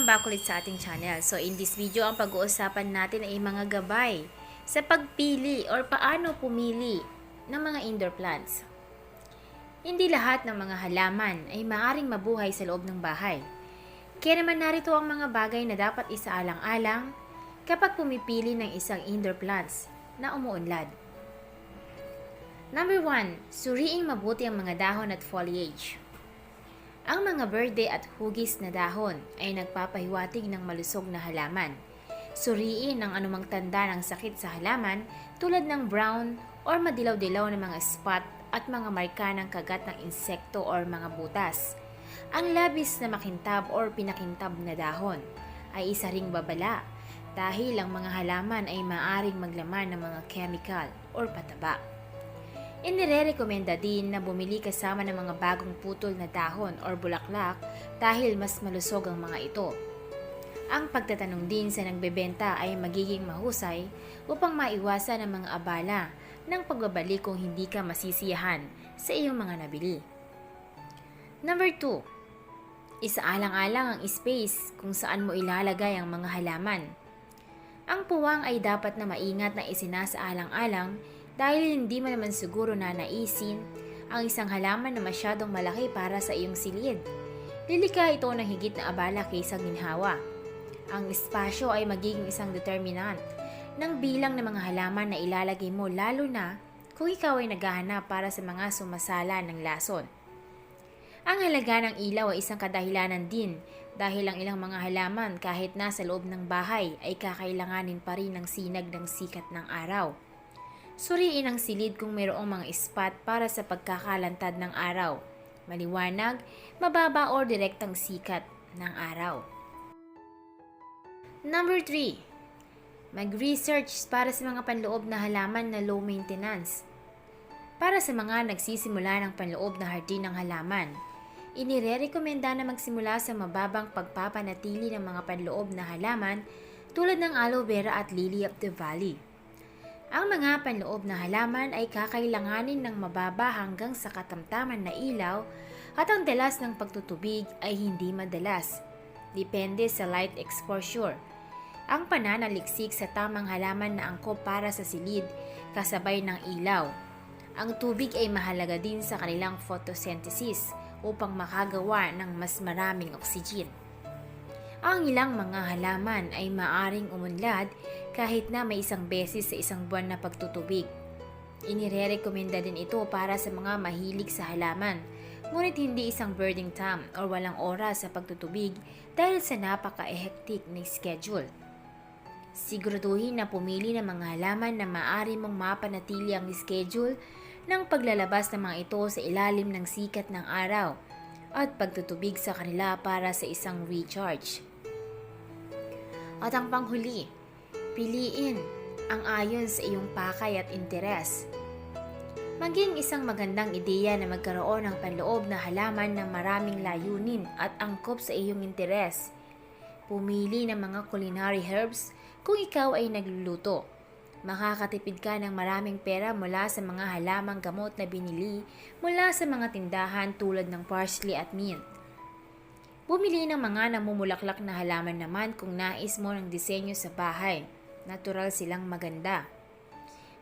welcome back ulit sa ating channel. So in this video, ang pag-uusapan natin ay mga gabay sa pagpili or paano pumili ng mga indoor plants. Hindi lahat ng mga halaman ay maaaring mabuhay sa loob ng bahay. Kaya naman narito ang mga bagay na dapat isaalang-alang kapag pumipili ng isang indoor plants na umuunlad. Number 1, suriing mabuti ang mga dahon at foliage. Ang mga berde at hugis na dahon ay nagpapahiwatig ng malusog na halaman. Suriin ang anumang tanda ng sakit sa halaman tulad ng brown or madilaw-dilaw na mga spot at mga marka ng kagat ng insekto or mga butas. Ang labis na makintab or pinakintab na dahon ay isa ring babala dahil ang mga halaman ay maaring maglaman ng mga chemical or pataba. Inirerekomenda din na bumili kasama ng mga bagong putol na dahon or bulaklak dahil mas malusog ang mga ito. Ang pagtatanong din sa nagbebenta ay magiging mahusay upang maiwasan ang mga abala ng pagbabalik kung hindi ka masisiyahan sa iyong mga nabili. Number 2, isaalang-alang ang space kung saan mo ilalagay ang mga halaman. Ang puwang ay dapat na maingat na isinasaalang-alang dahil hindi mo naman siguro na naisin ang isang halaman na masyadong malaki para sa iyong silid. Lilika ito ng higit na abala kaysa ginhawa. Ang espasyo ay magiging isang determinant ng bilang ng mga halaman na ilalagay mo lalo na kung ikaw ay naghahanap para sa mga sumasala ng lason. Ang halaga ng ilaw ay isang kadahilanan din dahil ang ilang mga halaman kahit nasa loob ng bahay ay kakailanganin pa rin ng sinag ng sikat ng araw. Suriin ang silid kung mayroong mga spot para sa pagkakalantad ng araw, maliwanag, mababa o direktang sikat ng araw. Number 3, mag-research para sa mga panloob na halaman na low maintenance. Para sa mga nagsisimula ng panloob na hardin ng halaman, inirerekomenda na magsimula sa mababang pagpapanatili ng mga panloob na halaman tulad ng aloe vera at lily of the valley. Ang mga panloob na halaman ay kakailanganin ng mababa hanggang sa katamtaman na ilaw at ang dalas ng pagtutubig ay hindi madalas. Depende sa light exposure. Ang pananaliksik sa tamang halaman na angkop para sa silid kasabay ng ilaw. Ang tubig ay mahalaga din sa kanilang photosynthesis upang makagawa ng mas maraming oxygen. Ang ilang mga halaman ay maaring umunlad kahit na may isang beses sa isang buwan na pagtutubig. Inirerekomenda din ito para sa mga mahilig sa halaman, ngunit hindi isang birding time o walang oras sa pagtutubig dahil sa napaka-hectic na schedule. Siguraduhin na pumili ng mga halaman na maaari mong mapanatili ang schedule ng paglalabas ng mga ito sa ilalim ng sikat ng araw at pagtutubig sa kanila para sa isang recharge. At ang panghuli, piliin ang ayon sa iyong pakay at interes. Maging isang magandang ideya na magkaroon ng panloob na halaman ng maraming layunin at angkop sa iyong interes. Pumili ng mga culinary herbs kung ikaw ay nagluluto. Makakatipid ka ng maraming pera mula sa mga halamang gamot na binili mula sa mga tindahan tulad ng parsley at mint. Bumili ng mga namumulaklak na halaman naman kung nais mo ng disenyo sa bahay. Natural silang maganda.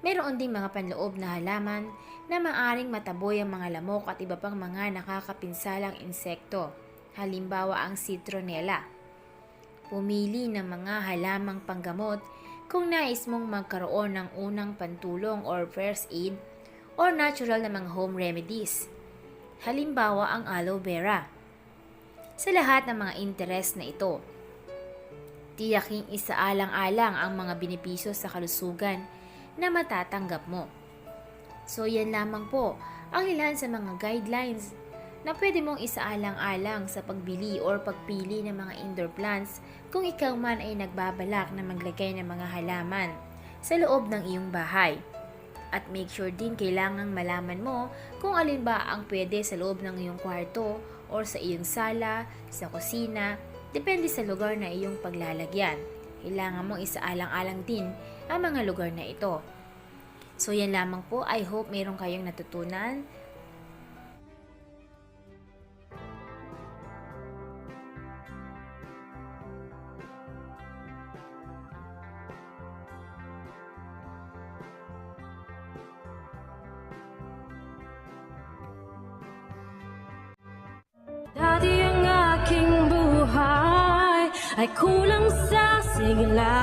Meron ding mga panloob na halaman na maaring mataboy ang mga lamok at iba pang mga nakakapinsalang insekto. Halimbawa ang citronella. Pumili ng mga halamang panggamot kung nais mong magkaroon ng unang pantulong or first aid or natural na mga home remedies. Halimbawa ang aloe vera. Sa lahat ng mga interes na ito, tiyaking isaalang-alang ang mga benepisyo sa kalusugan na matatanggap mo. So yan lamang po ang ilan sa mga guidelines na pwede mong isaalang-alang sa pagbili or pagpili ng mga indoor plants kung ikaw man ay nagbabalak na maglagay ng mga halaman sa loob ng iyong bahay. At make sure din kailangang malaman mo kung alin ba ang pwede sa loob ng iyong kwarto or sa iyong sala, sa kusina, depende sa lugar na iyong paglalagyan. Kailangan mong isaalang-alang din ang mga lugar na ito. So yan lamang po, I hope mayroon kayong natutunan. ay kulang sa sigla.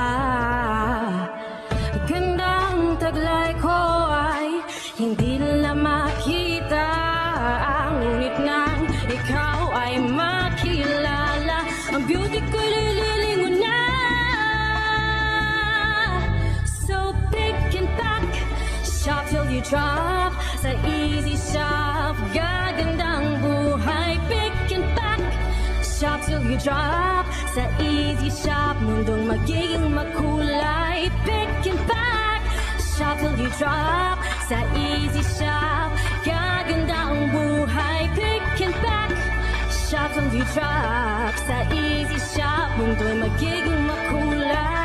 Gandang taglay ko ay hindi nila makita, ngunit nang ikaw ay makilala, ang beauty ko'y lililingon na. So pick and pack, shop till you drop, sa easy shop, gagandang buhay. Pick and pack, shop till you drop, sa easy shop, mundong magiging makulay. Pick and pack, shop till you drop, sa easy shop, gaganda ang buhay. Pick and pack, shop till you drop, sa easy shop, mundo'y magiging makulay.